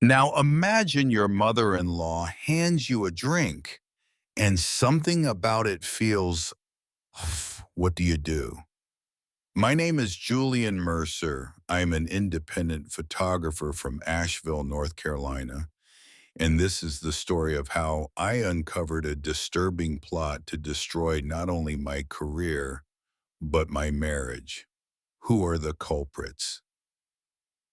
Now imagine your mother-in-law hands you a drink and something about it feels, what do you do? My name is Julian Mercer. I'm an independent photographer from Asheville, North Carolina, and this is the story of how I uncovered a disturbing plot to destroy not only my career, but my marriage. Who are the culprits?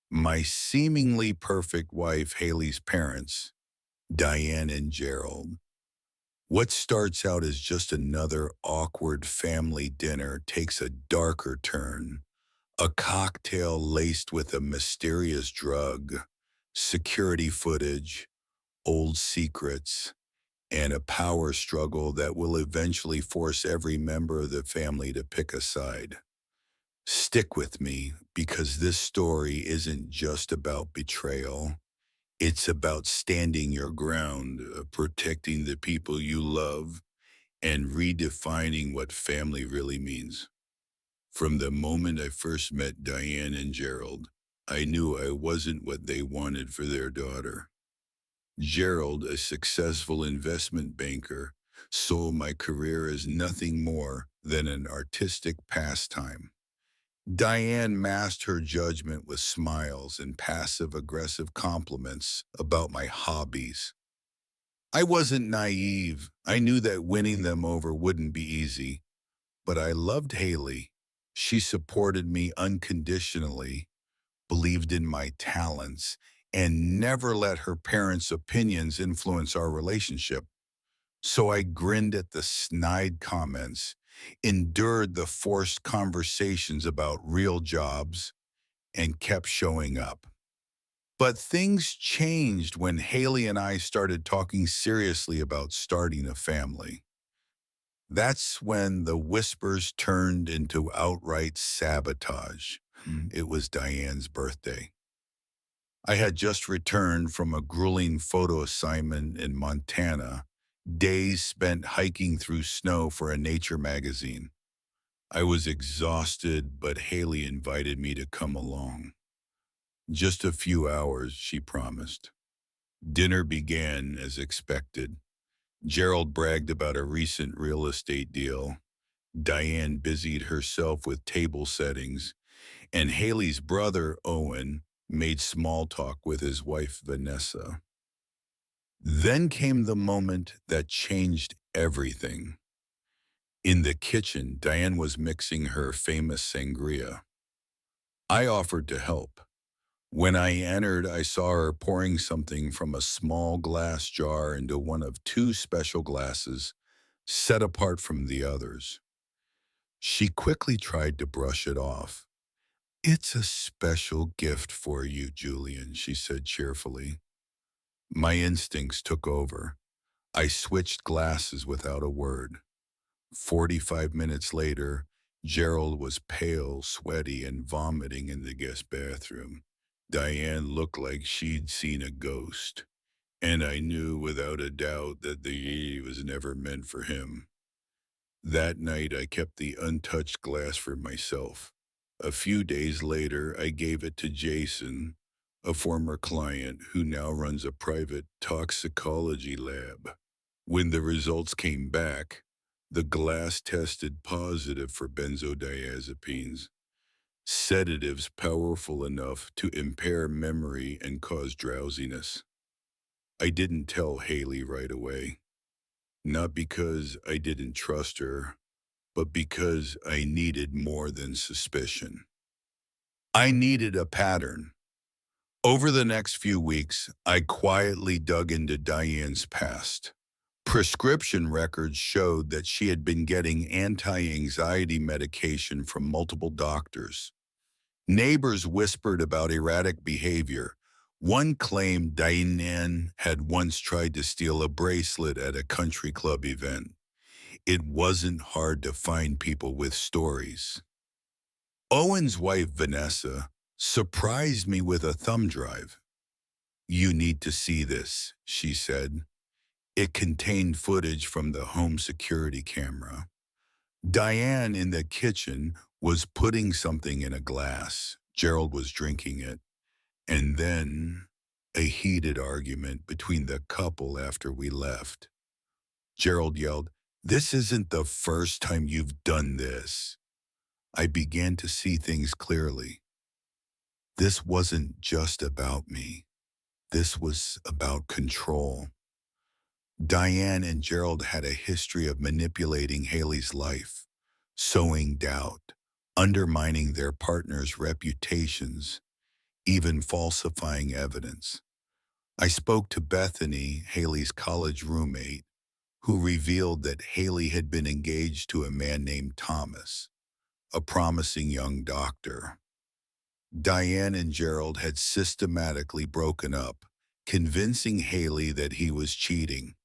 My seemingly perfect wife, Haley's parents, Diane and Gerald. What starts out as just another awkward family dinner takes a darker turn. A cocktail laced with a mysterious drug, security footage, old secrets, and a power struggle that will eventually force every member of the family to pick a side. Stick with me because this story isn't just about betrayal. It's about standing your ground, protecting the people you love, and redefining what family really means. From the moment I first met Diane and Gerald, I knew I wasn't what they wanted for their daughter. Gerald, a successful investment banker, saw my career as nothing more than an artistic pastime. Diane masked her judgment with smiles and passive-aggressive compliments about my hobbies. I wasn't naive. I knew that winning them over wouldn't be easy, but I loved Haley. She supported me unconditionally, believed in my talents, and never let her parents' opinions influence our relationship. So I grinned at the snide comments, endured the forced conversations about real jobs, and kept showing up. But things changed when Haley and I started talking seriously about starting a family. That's when the whispers turned into outright sabotage. It was Diane's birthday. I had just returned from a grueling photo assignment in Montana, days spent hiking through snow for a nature magazine. I was exhausted, but Haley invited me to come along. Just a few hours, she promised. Dinner began as expected. Gerald bragged about a recent real estate deal. Diane busied herself with table settings, and Haley's brother, Owen, made small talk with his wife, Vanessa. Then came the moment that changed everything. In the kitchen, Diane was mixing her famous sangria. I offered to help. When I entered, I saw her pouring something from a small glass jar into one of two special glasses set apart from the others. She quickly tried to brush it off. "It's a special gift for you, Julian," she said cheerfully. My instincts took over. I switched glasses without a word. 45 minutes later, Gerald was pale, sweaty, and vomiting in the guest bathroom. Diane looked like she'd seen a ghost, and I knew without a doubt that the E was never meant for him. That night, I kept the untouched glass for myself. A few days later, I gave it to Jason, a former client who now runs a private toxicology lab. When the results came back, the glass tested positive for benzodiazepines, sedatives powerful enough to impair memory and cause drowsiness. I didn't tell Haley right away, not because I didn't trust her, but because I needed more than suspicion. I needed a pattern. Over the next few weeks, I quietly dug into Diane's past. Prescription records showed that she had been getting anti-anxiety medication from multiple doctors. Neighbors whispered about erratic behavior. One claimed Diane had once tried to steal a bracelet at a country club event. It wasn't hard to find people with stories. Owen's wife, Vanessa, surprised me with a thumb drive. "You need to see this," she said. It contained footage from the home security camera. Diane in the kitchen was putting something in a glass. Gerald was drinking it. And then a heated argument between the couple after we left. Gerald yelled, "This isn't the first time you've done this." I began to see things clearly. This wasn't just about me. This was about control. Diane and Gerald had a history of manipulating Haley's life, sowing doubt, undermining their partners' reputations, even falsifying evidence. I spoke to Bethany, Haley's college roommate, who revealed that Haley had been engaged to a man named Thomas, a promising young doctor. Diane and Gerald had systematically broken up, convincing Haley that he was cheating.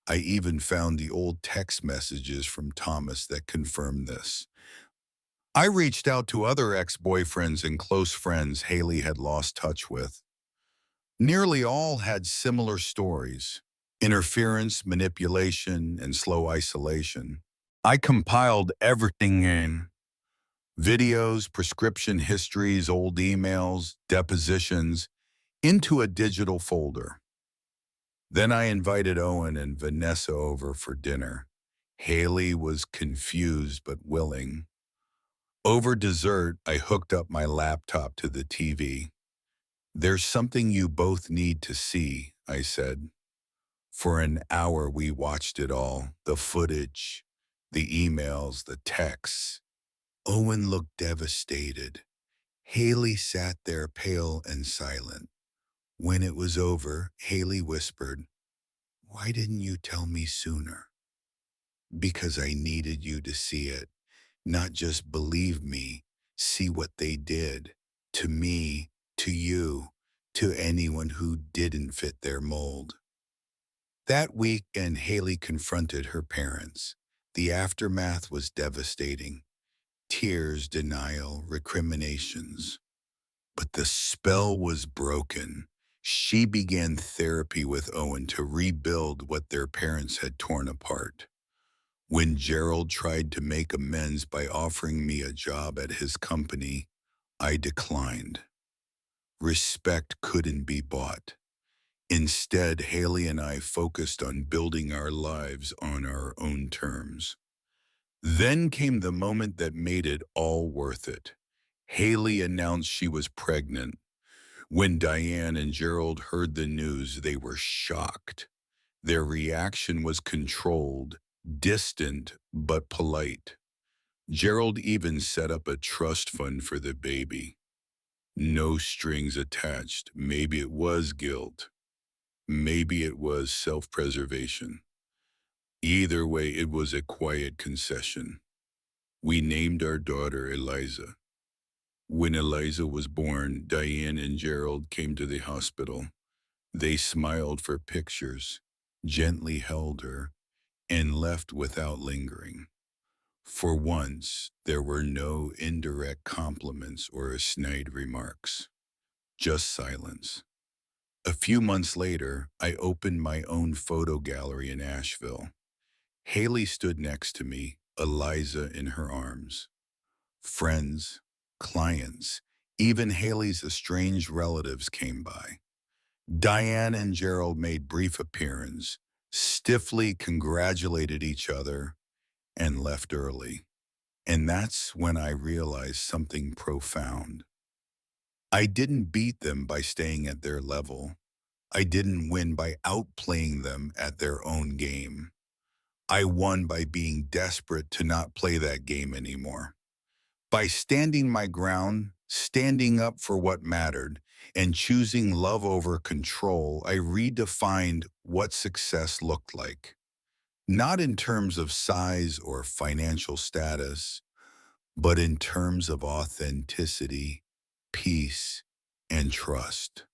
I even found the old text messages from Thomas that confirmed this. I reached out to other ex-boyfriends and close friends Haley had lost touch with. Nearly all had similar stories: interference, manipulation, and slow isolation. I compiled everything in videos, prescription histories, old emails, depositions into a digital folder. Then I invited Owen and Vanessa over for dinner. Haley was confused but willing. Over dessert, I hooked up my laptop to the TV. "There's something you both need to see," I said. For an hour, we watched it all: the footage, the emails, the texts. Owen looked devastated. Haley sat there pale and silent. When it was over, Haley whispered, "Why didn't you tell me sooner?" "Because I needed you to see it, not just believe me, see what they did. To me, to you, to anyone who didn't fit their mold." That weekend, Haley confronted her parents. The aftermath was devastating: tears, denial, recriminations. But the spell was broken. She began therapy with Owen to rebuild what their parents had torn apart. When Gerald tried to make amends by offering me a job at his company, I declined. Respect couldn't be bought. Instead, Haley and I focused on building our lives on our own terms. Then came the moment that made it all worth it. Haley announced she was pregnant. When Diane and Gerald heard the news, they were shocked. Their reaction was controlled, distant, but polite. Gerald even set up a trust fund for the baby. No strings attached. Maybe it was guilt. Maybe it was self-preservation. Either way, it was a quiet concession. We named our daughter Eliza. When Eliza was born, Diane and Gerald came to the hospital. They smiled for pictures, gently held her, and left without lingering. For once, there were no indirect compliments or snide remarks, just silence. A few months later, I opened my own photo gallery in Asheville. Haley stood next to me, Eliza in her arms. Friends, clients, even Haley's estranged relatives came by. Diane and Gerald made brief appearance, stiffly congratulated each other, and left early. And that's when I realized something profound. I didn't beat them by staying at their level. I didn't win by outplaying them at their own game. I won by being desperate to not play that game anymore. By standing my ground, standing up for what mattered, and choosing love over control, I redefined what success looked like. Not in terms of size or financial status, but in terms of authenticity, peace, and trust.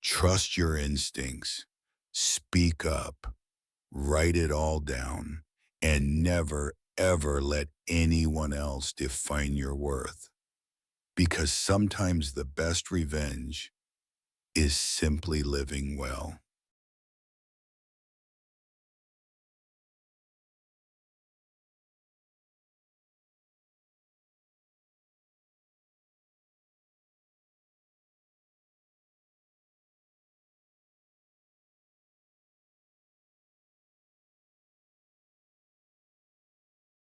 Trust your instincts. Speak up. Write it all down. And never, ever let anyone else define your worth. Because sometimes the best revenge is simply living well.